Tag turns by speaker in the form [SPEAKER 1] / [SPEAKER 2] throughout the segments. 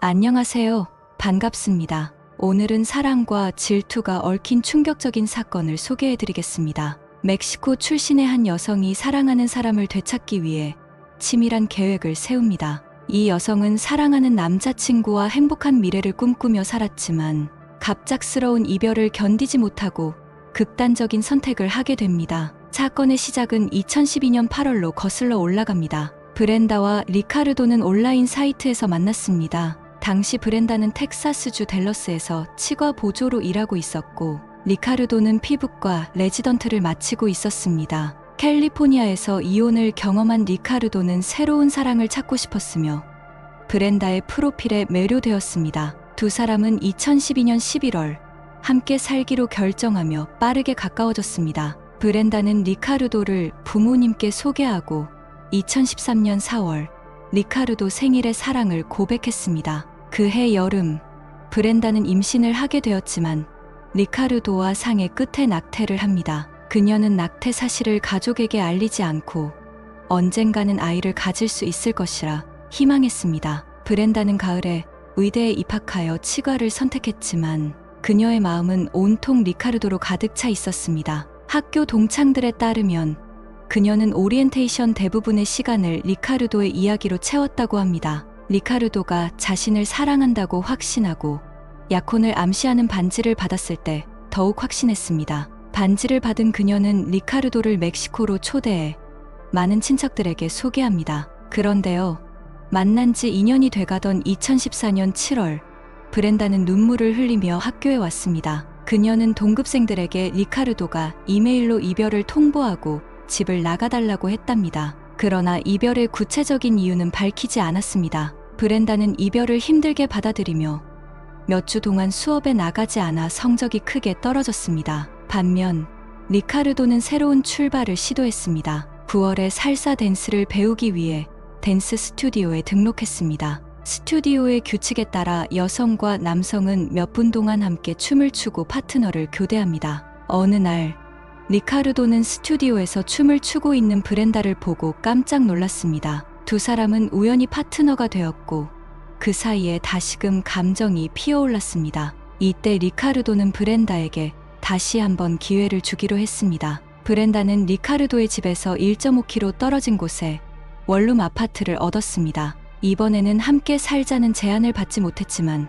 [SPEAKER 1] 안녕하세요. 반갑습니다. 오늘은 사랑과 질투가 얽힌 충격적인 사건을 소개해드리겠습니다. 멕시코 출신의 한 여성이 사랑하는 사람을 되찾기 위해 치밀한 계획을 세웁니다. 이 여성은 사랑하는 남자친구와 행복한 미래를 꿈꾸며 살았지만 갑작스러운 이별을 견디지 못하고 극단적인 선택을 하게 됩니다. 사건의 시작은 2012년 8월로 거슬러 올라갑니다. 브렌다와 리카르도는 온라인 사이트에서 만났습니다. 당시 브렌다는 텍사스주 댈러스에서 치과 보조로 일하고 있었고 리카르도는 피부과 레지던트를 마치고 있었습니다. 캘리포니아에서 이혼을 경험한 리카르도는 새로운 사랑을 찾고 싶었으며 브렌다의 프로필에 매료되었습니다. 두 사람은 2012년 11월 함께 살기로 결정하며 빠르게 가까워졌습니다. 브렌다는 리카르도를 부모님께 소개하고 2013년 4월 리카르도 생일에 사랑을 고백했습니다. 그해 여름 브렌다는 임신을 하게 되었지만 리카르도와 상의 끝에 낙태를 합니다. 그녀는 낙태 사실을 가족에게 알리지 않고 언젠가는 아이를 가질 수 있을 것이라 희망했습니다. 브렌다는 가을에 의대에 입학하여 치과를 선택했지만 그녀의 마음은 온통 리카르도로 가득 차 있었습니다. 학교 동창들에 따르면 그녀는 오리엔테이션 대부분의 시간을 리카르도의 이야기로 채웠다고 합니다. 리카르도가 자신을 사랑한다고 확신하고 약혼을 암시하는 반지를 받았을 때 더욱 확신했습니다. 반지를 받은 그녀는 리카르도를 멕시코로 초대해 많은 친척들에게 소개합니다. 그런데요, 만난 지 2년이 돼가던 2014년 7월 브렌다는 눈물을 흘리며 학교에 왔습니다. 그녀는 동급생들에게 리카르도가 이메일로 이별을 통보하고 집을 나가달라고 했답니다. 그러나 이별의 구체적인 이유는 밝히지 않았습니다. 브렌다는 이별을 힘들게 받아들이며 몇 주 동안 수업에 나가지 않아 성적이 크게 떨어졌습니다. 반면 리카르도는 새로운 출발을 시도했습니다. 9월에 살사 댄스를 배우기 위해 댄스 스튜디오에 등록했습니다. 스튜디오의 규칙에 따라 여성과 남성은 몇 분 동안 함께 춤을 추고 파트너를 교대합니다. 어느 날 리카르도는 스튜디오에서 춤을 추고 있는 브렌다를 보고 깜짝 놀랐습니다. 두 사람은 우연히 파트너가 되었고 그 사이에 다시금 감정이 피어올랐습니다. 이때 리카르도는 브렌다에게 다시 한번 기회를 주기로 했습니다. 브렌다는 리카르도의 집에서 1.5km 떨어진 곳에 원룸 아파트를 얻었습니다. 이번에는 함께 살자는 제안을 받지 못했지만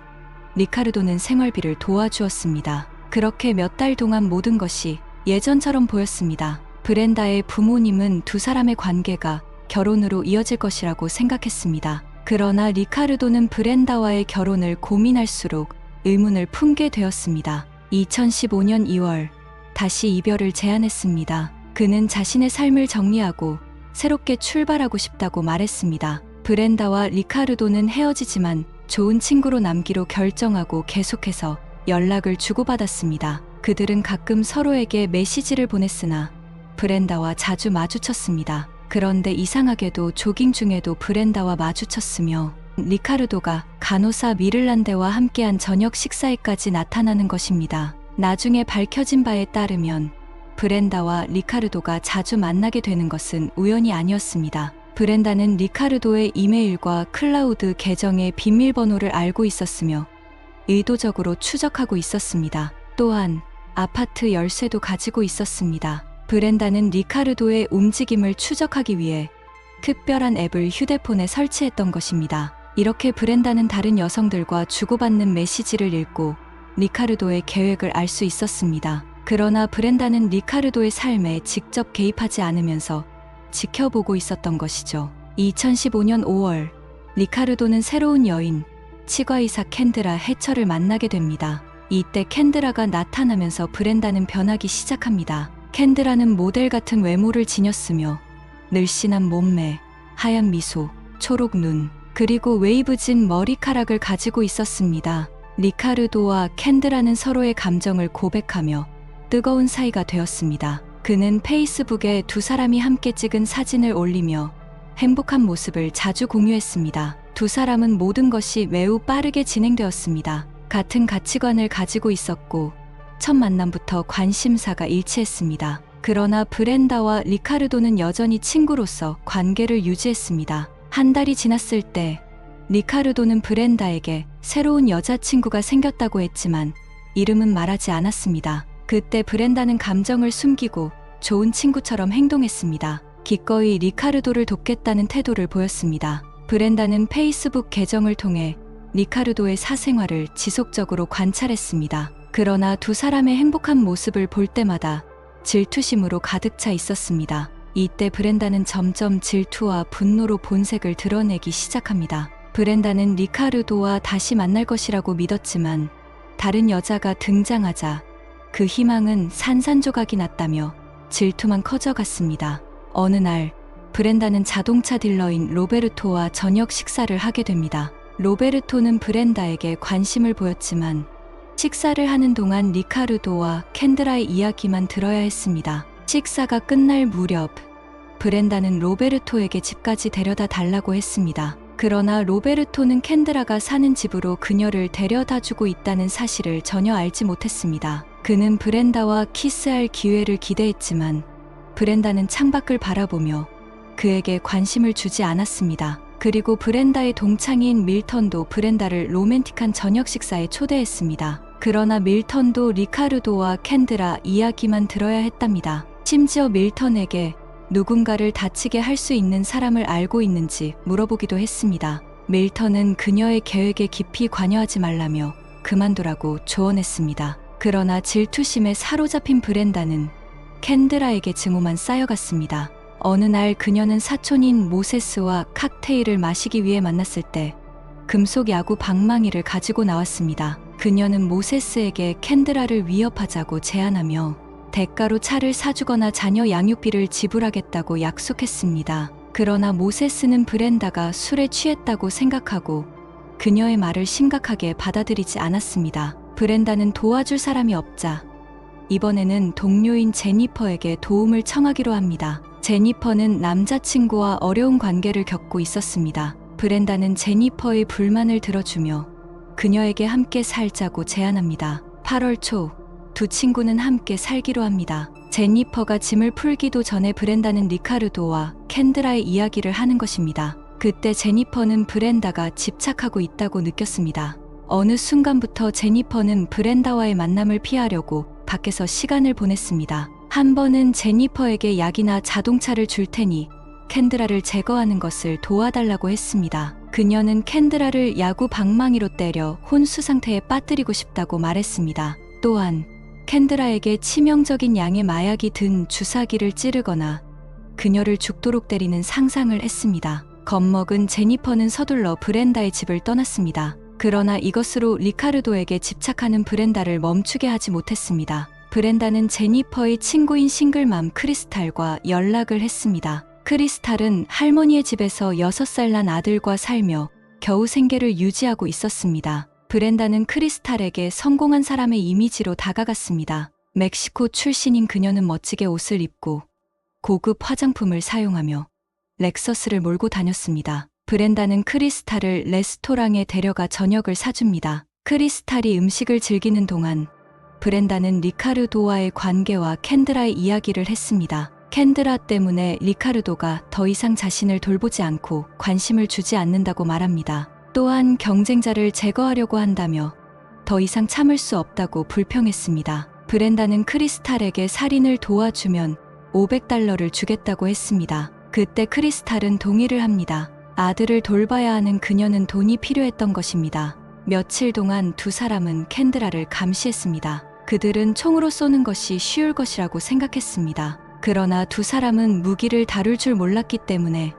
[SPEAKER 1] 리카르도는 생활비를 도와주었습니다. 그렇게 몇 달 동안 모든 것이 예전처럼 보였습니다. 브렌다의 부모님은 두 사람의 관계가 결혼으로 이어질 것이라고 생각했습니다. 그러나 리카르도는 브렌다와의 결혼을 고민할수록 의문을 품게 되었습니다. 2015년 2월 다시 이별을 제안했습니다. 그는 자신의 삶을 정리하고 새롭게 출발하고 싶다고 말했습니다. 브렌다와 리카르도는 헤어지지만 좋은 친구로 남기로 결정하고 계속해서 연락을 주고받았습니다. 그들은 가끔 서로에게 메시지를 보냈으나 브렌다와 자주 마주쳤습니다. 그런데 이상하게도 조깅 중에도 브렌다와 마주쳤으며 리카르도가 간호사 미를란데와 함께한 저녁 식사에까지 나타나는 것입니다. 나중에 밝혀진 바에 따르면 브렌다와 리카르도가 자주 만나게 되는 것은 우연이 아니었습니다. 브렌다는 리카르도의 이메일과 클라우드 계정의 비밀번호를 알고 있었으며 의도적으로 추적하고 있었습니다. 또한 아파트 열쇠도 가지고 있었습니다. 브렌다는 리카르도의 움직임을 추적하기 위해 특별한 앱을 휴대폰에 설치했던 것입니다. 이렇게 브렌다는 다른 여성들과 주고받는 메시지를 읽고 리카르도의 계획을 알 수 있었습니다. 그러나 브렌다는 리카르도의 삶에 직접 개입하지 않으면서 지켜보고 있었던 것이죠. 2015년 5월 리카르도는 새로운 여인 치과의사 캔드라 해처를 만나게 됩니다. 이때 캔드라가 나타나면서 브렌다는 변하기 시작합니다. 캔드라는 모델 같은 외모를 지녔으며 늘씬한 몸매, 하얀 미소, 초록 눈, 그리고 웨이브진 머리카락을 가지고 있었습니다. 리카르도와 캔드라는 서로의 감정을 고백하며 뜨거운 사이가 되었습니다. 그는 페이스북에 두 사람이 함께 찍은 사진을 올리며 행복한 모습을 자주 공유했습니다. 두 사람은 모든 것이 매우 빠르게 진행되었습니다. 같은 가치관을 가지고 있었고 첫 만남부터 관심사가 일치했습니다. 그러나 브렌다와 리카르도는 여전히 친구로서 관계를 유지했습니다. 한 달이 지났을 때 리카르도는 브렌다에게 새로운 여자친구가 생겼다고 했지만 이름은 말하지 않았습니다. 그때 브렌다는 감정을 숨기고 좋은 친구처럼 행동했습니다. 기꺼이 리카르도를 돕겠다는 태도를 보였습니다. 브렌다는 페이스북 계정을 통해 리카르도의 사생활을 지속적으로 관찰했습니다. 그러나 두 사람의 행복한 모습을 볼 때마다 질투심으로 가득 차 있었습니다. 이때 브렌다는 점점 질투와 분노로 본색을 드러내기 시작합니다. 브렌다는 리카르도와 다시 만날 것이라고 믿었지만 다른 여자가 등장하자 그 희망은 산산조각이 났다며 질투만 커져갔습니다. 어느 날 브렌다는 자동차 딜러인 로베르토와 저녁 식사를 하게 됩니다. 로베르토는 브렌다에게 관심을 보였지만 식사를 하는 동안 리카르도와 캔드라의 이야기만 들어야 했습니다. 식사가 끝날 무렵 브렌다는 로베르토에게 집까지 데려다 달라고 했습니다. 그러나 로베르토는 캔드라가 사는 집으로 그녀를 데려다주고 있다는 사실을 전혀 알지 못했습니다. 그는 브렌다와 키스할 기회를 기대했지만 브렌다는 창밖을 바라보며 그에게 관심을 주지 않았습니다. 그리고 브렌다의 동창인 밀턴도 브렌다를 로맨틱한 저녁 식사에 초대했습니다. 그러나 밀턴도 리카르도와 캔드라 이야기만 들어야 했답니다. 심지어 밀턴에게 누군가를 다치게 할 수 있는 사람을 알고 있는지 물어보기도 했습니다. 밀턴은 그녀의 계획에 깊이 관여하지 말라며 그만두라고 조언했습니다. 그러나 질투심에 사로잡힌 브렌다는 캔드라에게 증오만 쌓여갔습니다. 어느 날 그녀는 사촌인 모세스와 칵테일을 마시기 위해 만났을 때 금속 야구 방망이를 가지고 나왔습니다. 그녀는 모세스에게 캔드라를 위협하자고 제안하며 대가로 차를 사주거나 자녀 양육비를 지불하겠다고 약속했습니다. 그러나 모세스는 브렌다가 술에 취했다고 생각하고 그녀의 말을 심각하게 받아들이지 않았습니다. 브렌다는 도와줄 사람이 없자 이번에는 동료인 제니퍼에게 도움을 청하기로 합니다. 제니퍼는 남자친구와 어려운 관계를 겪고 있었습니다. 브렌다는 제니퍼의 불만을 들어주며 그녀에게 함께 살자고 제안합니다. 8월 초 두 친구는 함께 살기로 합니다. 제니퍼가 짐을 풀기도 전에 브렌다는 리카르도와 캔드라의 이야기를 하는 것입니다. 그때 제니퍼는 브렌다가 집착하고 있다고 느꼈습니다. 어느 순간부터 제니퍼는 브렌다와의 만남을 피하려고 밖에서 시간을 보냈습니다. 한 번은 제니퍼에게 약이나 자동차를 줄 테니 캔드라를 제거하는 것을 도와달라고 했습니다. 그녀는 캔드라를 야구 방망이로 때려 혼수 상태에 빠뜨리고 싶다고 말했습니다. 또한 캔드라에게 치명적인 양의 마약이 든 주사기를 찌르거나 그녀를 죽도록 때리는 상상을 했습니다. 겁먹은 제니퍼는 서둘러 브렌다의 집을 떠났습니다. 그러나 이것으로 리카르도에게 집착하는 브렌다를 멈추게 하지 못했습니다. 브렌다는 제니퍼의 친구인 싱글맘 크리스탈과 연락을 했습니다. 크리스탈은 할머니의 집에서 6살 난 아들과 살며 겨우 생계를 유지하고 있었습니다. 브렌다는 크리스탈에게 성공한 사람의 이미지로 다가갔습니다. 멕시코 출신인 그녀는 멋지게 옷을 입고 고급 화장품을 사용하며 렉서스를 몰고 다녔습니다. 브렌다는 크리스탈을 레스토랑에 데려가 저녁을 사줍니다. 크리스탈이 음식을 즐기는 동안 브렌다는 리카르도와의 관계와 캔드라의 이야기를 했습니다. 캔드라 때문에 리카르도가 더 이상 자신을 돌보지 않고 관심을 주지 않는다고 말합니다. 또한 경쟁자를 제거하려고 한다며 더 이상 참을 수 없다고 불평했습니다. 브렌다는 크리스탈에게 살인을 도와주면 $500를 주겠다고 했습니다. 그때 크리스탈은 동의를 합니다. 아들을 돌봐야 하는 그녀는 돈이 필요했던 것입니다. 며칠 동안 두 사람은 캔드라를 감시했습니다. 그들은 총으로 쏘는 것이 쉬울 것이라고 생각했습니다. 그러나 두 사람은 무기를 다룰 줄 몰랐기 때문에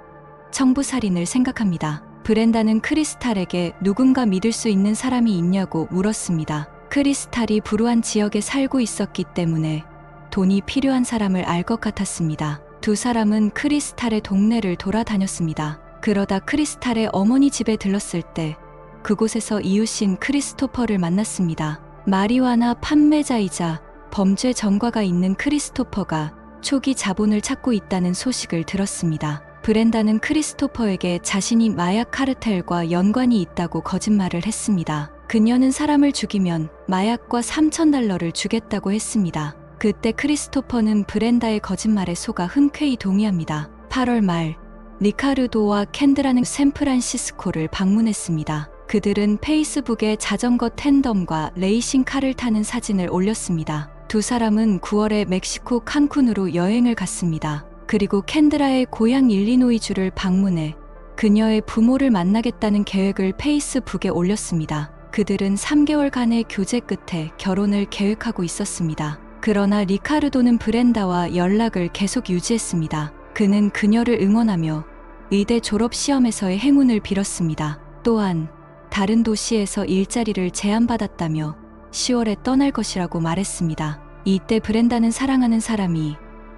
[SPEAKER 1] 청부살인을 생각합니다. 브렌다는 크리스탈에게 누군가 믿을 수 있는 사람이 있냐고 물었습니다. 크리스탈이 불우한 지역에 살고 있었기 때문에 돈이 필요한 사람을 알 것 같았습니다. 두 사람은 크리스탈의 동네를 돌아다녔습니다. 그러다 크리스탈의 어머니 집에 들렀을 때 그곳에서 이웃인 크리스토퍼를 만났습니다. 마리화나 판매자이자 범죄 전과가 있는 크리스토퍼가 초기 자본을 찾고 있다는 소식을 들었습니다. 브렌다는 크리스토퍼에게 자신이 마약 카르텔과 연관이 있다고 거짓말을 했습니다. 그녀는 사람을 죽이면 마약과 $3,000를 주겠다고 했습니다. 그때 크리스토퍼는 브렌다의 거짓말에 속아 흔쾌히 동의합니다. 8월 말 리카르도와 캔드라는 샌프란시스코를 방문했습니다. 그들은 페이스북에 자전거 텐덤과 레이싱카를 타는 사진을 올렸습니다. 두 사람은 9월에 멕시코 칸쿤으로 여행을 갔습니다. 그리고 캔드라의 고향 일리노이주를 방문해 그녀의 부모를 만나겠다는 계획을 페이스북에 올렸습니다. 그들은 3개월간의 교제 끝에 결혼을 계획하고 있었습니다. 그러나 리카르도는 브렌다와 연락을 계속 유지했습니다. 그는 그녀를 응원하며 의대 졸업 시험에서의 행운을 빌었습니다. 또한 다른 도시에서 일자리를 제안받았다며 10월에 떠날 것이라고 말했습니다. 이때 브렌다는 사랑하는 사람이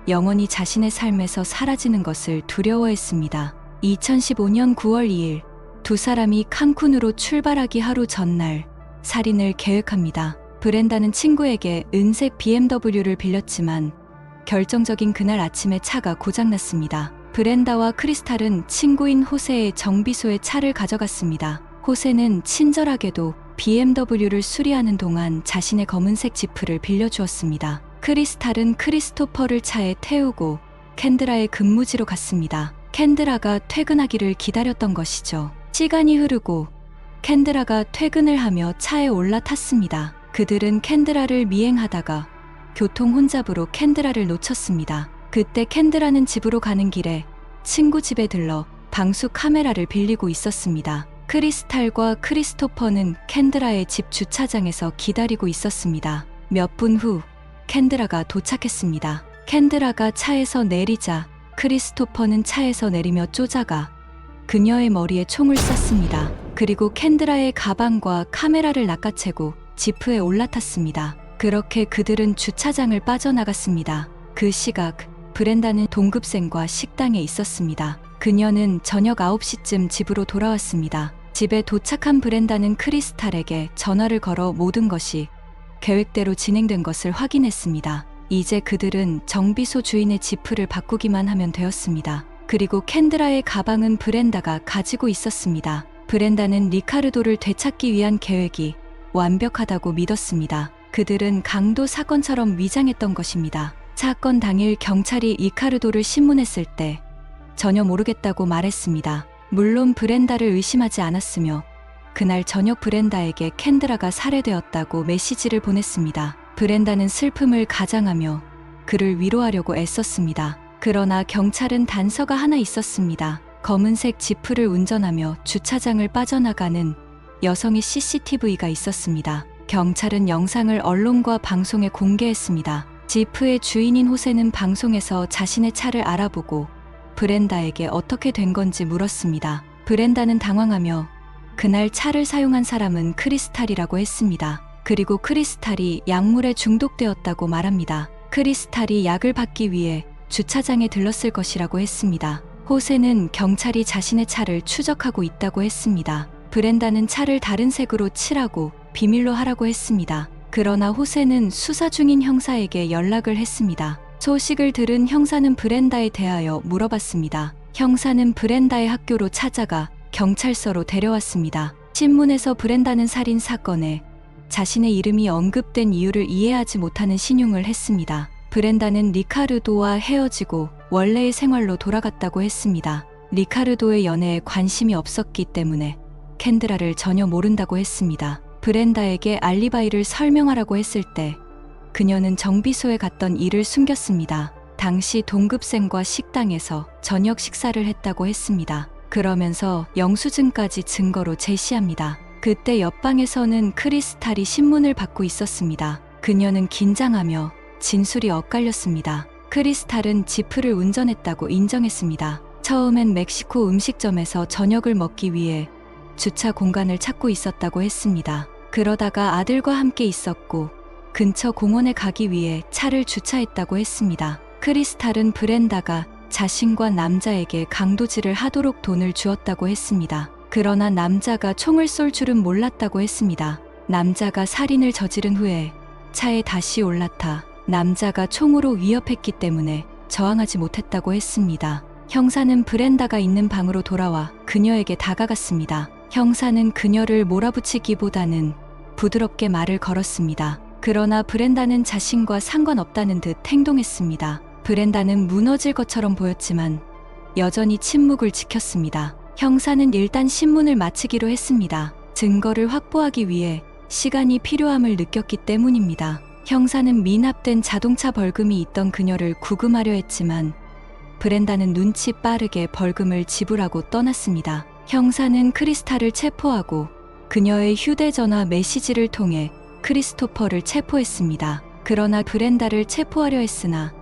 [SPEAKER 1] 영원히 자신의 삶에서 사라지는 것을 두려워했습니다. 2015년 9월 2일 두 사람이 칸쿤으로 출발하기 하루 전날 살인을 계획합니다. 브렌다는 친구에게 은색 BMW를 빌렸지만 결정적인 그날 아침에 차가 고장났습니다. 브렌다와 크리스탈은 친구인 호세의 정비소에 차를 가져갔습니다. 호세는 친절하게도 BMW를 수리하는 동안 자신의 검은색 지프를 빌려주었습니다. 크리스탈은 크리스토퍼를 차에 태우고 캔드라의 근무지로 갔습니다. 캔드라가 퇴근하기를 기다렸던 것이죠. 시간이 흐르고 캔드라가 퇴근을 하며 차에 올라탔습니다. 그들은 캔드라를 미행하다가 교통 혼잡으로 캔드라를 놓쳤습니다. 그때 캔드라는 집으로 가는 길에 친구 집에 들러 방수 카메라를 빌리고 있었습니다. 크리스탈과 크리스토퍼는 캔드라의 집 주차장에서 기다리고 있었습니다. 몇 분 후 캔드라가 도착했습니다. 캔드라가 차에서 내리자 크리스토퍼는 차에서 내리며 쪼자가 그녀의 머리에 총을 쐈습니다. 그리고 캔드라의 가방과 카메라를 낚아채고 지프에 올라탔습니다. 그렇게 그들은 주차장을 빠져나갔습니다. 그 시각 브렌다는 동급생과 식당에 있었습니다. 그녀는 저녁 9시쯤 집으로 돌아왔습니다. 집에 도착한 브렌다는 크리스탈에게 전화를 걸어 모든 것이 계획대로 진행된 것을 확인했습니다. 이제 그들은 정비소 주인의 지프를 바꾸기만 하면 되었습니다. 그리고 캔드라의 가방은 브렌다가 가지고 있었습니다. 브렌다는 리카르도를 되찾기 위한 계획이 완벽하다고 믿었습니다. 그들은 강도 사건처럼 위장했던 것입니다. 사건 당일 경찰이 리카르도를 신문했을 때 전혀 모르겠다고 말했습니다. 물론 브렌다를 의심하지 않았으며 그날 저녁 브렌다에게 캔드라가 살해되었다고 메시지를 보냈습니다. 브렌다는 슬픔을 가장하며 그를 위로하려고 애썼습니다. 그러나 경찰은 단서가 하나 있었습니다. 검은색 지프를 운전하며 주차장을 빠져나가는 여성의 CCTV가 있었습니다. 경찰은 영상을 언론과 방송에 공개했습니다. 지프의 주인인 호세는 방송에서 자신의 차를 알아보고 브렌다에게 어떻게 된 건지 물었습니다. 브렌다는 당황하며 그날 차를 사용한 사람은 크리스탈이라고 했습니다. 그리고 크리스탈이 약물에 중독되었다고 말합니다. 크리스탈이 약을 받기 위해 주차장에 들렀을 것이라고 했습니다. 호세는 경찰이 자신의 차를 추적하고 있다고 했습니다. 브렌다는 차를 다른 색으로 칠하고 비밀로 하라고 했습니다. 그러나 호세는 수사 중인 형사에게 연락을 했습니다. 소식을 들은 형사는 브렌다에 대하여 물어봤습니다. 형사는 브렌다의 학교로 찾아가 경찰서로 데려왔습니다. 신문에서 브렌다는 살인 사건에 자신의 이름이 언급된 이유를 이해하지 못하는 신용을 했습니다. 브렌다는 리카르도와 헤어지고 원래의 생활로 돌아갔다고 했습니다. 리카르도의 연애에 관심이 없었기 때문에 캔드라를 전혀 모른다고 했습니다. 브렌다에게 알리바이를 설명하라고 했을 때 그녀는 정비소에 갔던 일을 숨겼습니다. 당시 동급생과 식당에서 저녁 식사를 했다고 했습니다. 그러면서 영수증까지 증거로 제시합니다. 그때 옆방에서는 크리스탈이 신문을 받고 있었습니다. 그녀는 긴장하며 진술이 엇갈렸습니다. 크리스탈은 지프를 운전했다고 인정했습니다. 처음엔 멕시코 음식점에서 저녁을 먹기 위해 주차 공간을 찾고 있었다고 했습니다. 그러다가 아들과 함께 있었고 근처 공원에 가기 위해 차를 주차했다고 했습니다. 크리스탈은 브렌다가 자신과 남자에게 강도질을 하도록 돈을 주었다고 했습니다. 그러나 남자가 총을 쏠 줄은 몰랐다고 했습니다. 남자가 살인을 저지른 후에 차에 다시 올라타 남자가 총으로 위협했기 때문에 저항하지 못했다고 했습니다. 형사는 브렌다가 있는 방으로 돌아와 그녀에게 다가갔습니다. 형사는 그녀를 몰아붙이기보다는 부드럽게 말을 걸었습니다. 그러나 브렌다는 자신과 상관없다는 듯 행동했습니다. 브렌다는 무너질 것처럼 보였지만 여전히 침묵을 지켰습니다. 형사는 일단 신문을 마치기로 했습니다. 증거를 확보하기 위해 시간이 필요함을 느꼈기 때문입니다. 형사는 미납된 자동차 벌금이 있던 그녀를 구금하려 했지만 브렌다는 눈치 빠르게 벌금을 지불하고 떠났습니다. 형사는 크리스탈을 체포하고 그녀의 휴대전화 메시지를 통해 크리스토퍼를 체포했습니다. 그러나 브렌다를 체포하려 했으나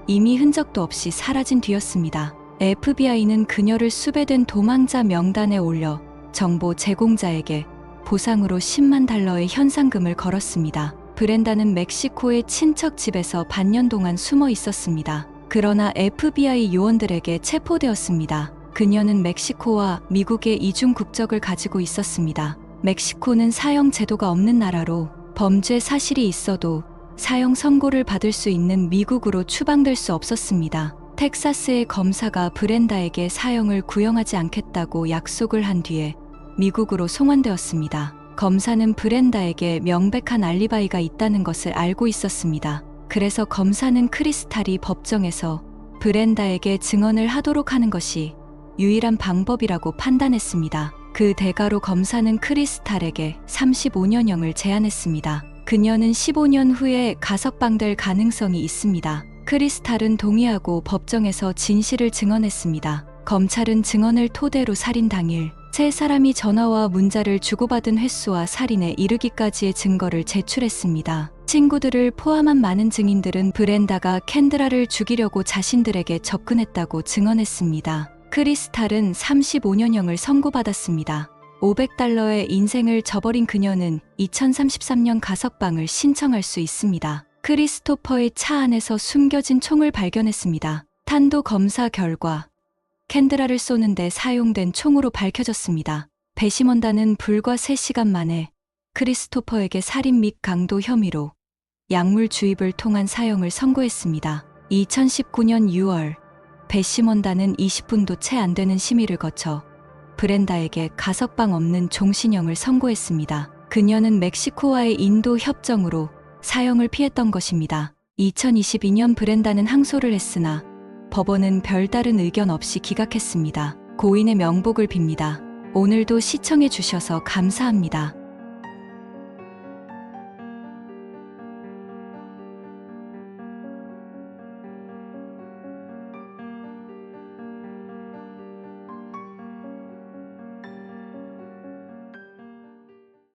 [SPEAKER 1] 이미 흔적도 없이 사라진 뒤였습니다. FBI는 그녀를 수배된 도망자 명단에 올려 정보 제공자에게 보상으로 10만 달러의 현상금을 걸었습니다. 브렌다는 멕시코의 친척 집에서 반년 동안 숨어 있었습니다. 그러나 FBI 요원들에게 체포되었습니다. 그녀는 멕시코와 미국의 이중 국적을 가지고 있었습니다. 멕시코는 사형 제도가 없는 나라로 범죄 사실이 있어도 사형 선고를 받을 수 있는 미국으로 추방될 수 없었습니다. 텍사스의 검사가 브렌다에게 사형을 구형하지 않겠다고 약속을 한 뒤에 미국으로 송환되었습니다. 검사는 브렌다에게 명백한 알리바이가 있다는 것을 알고 있었습니다. 그래서 검사는 크리스탈이 법정에서 브렌다에게 증언을 하도록 하는 것이 유일한 방법이라고 판단했습니다. 그 대가로 검사는 크리스탈에게 35년형을 제안했습니다. 그녀는 15년 후에 가석방될 가능성이 있습니다. 크리스탈은 동의하고 법정에서 진실을 증언했습니다. 검찰은 증언을 토대로 살인 당일 세 사람이 전화와 문자를 주고받은 횟수와 살인에 이르기까지의 증거를 제출했습니다. 친구들을 포함한 많은 증인들은 브렌다가 캔드라를 죽이려고 자신들에게 접근했다고 증언했습니다. 크리스탈은 35년형을 선고받았습니다. 500달러의 인생을 저버린 그녀는 2033년 가석방을 신청할 수 있습니다. 크리스토퍼의 차 안에서 숨겨진 총을 발견했습니다. 탄도 검사 결과 캔드라를 쏘는데 사용된 총으로 밝혀졌습니다. 배심원단은 불과 3시간 만에 크리스토퍼에게 살인 및 강도 혐의로 약물 주입을 통한 사형을 선고했습니다. 2019년 6월 배심원단은 20분도 채 안 되는 심의를 거쳐 브렌다에게 가석방 없는 종신형을 선고했습니다. 그녀는 멕시코와의 인도 협정으로 사형을 피했던 것입니다. 2022년 브렌다는 항소를 했으나 법원은 별다른 의견 없이 기각했습니다. 고인의 명복을 빕니다. 오늘도 시청해 주셔서 감사합니다.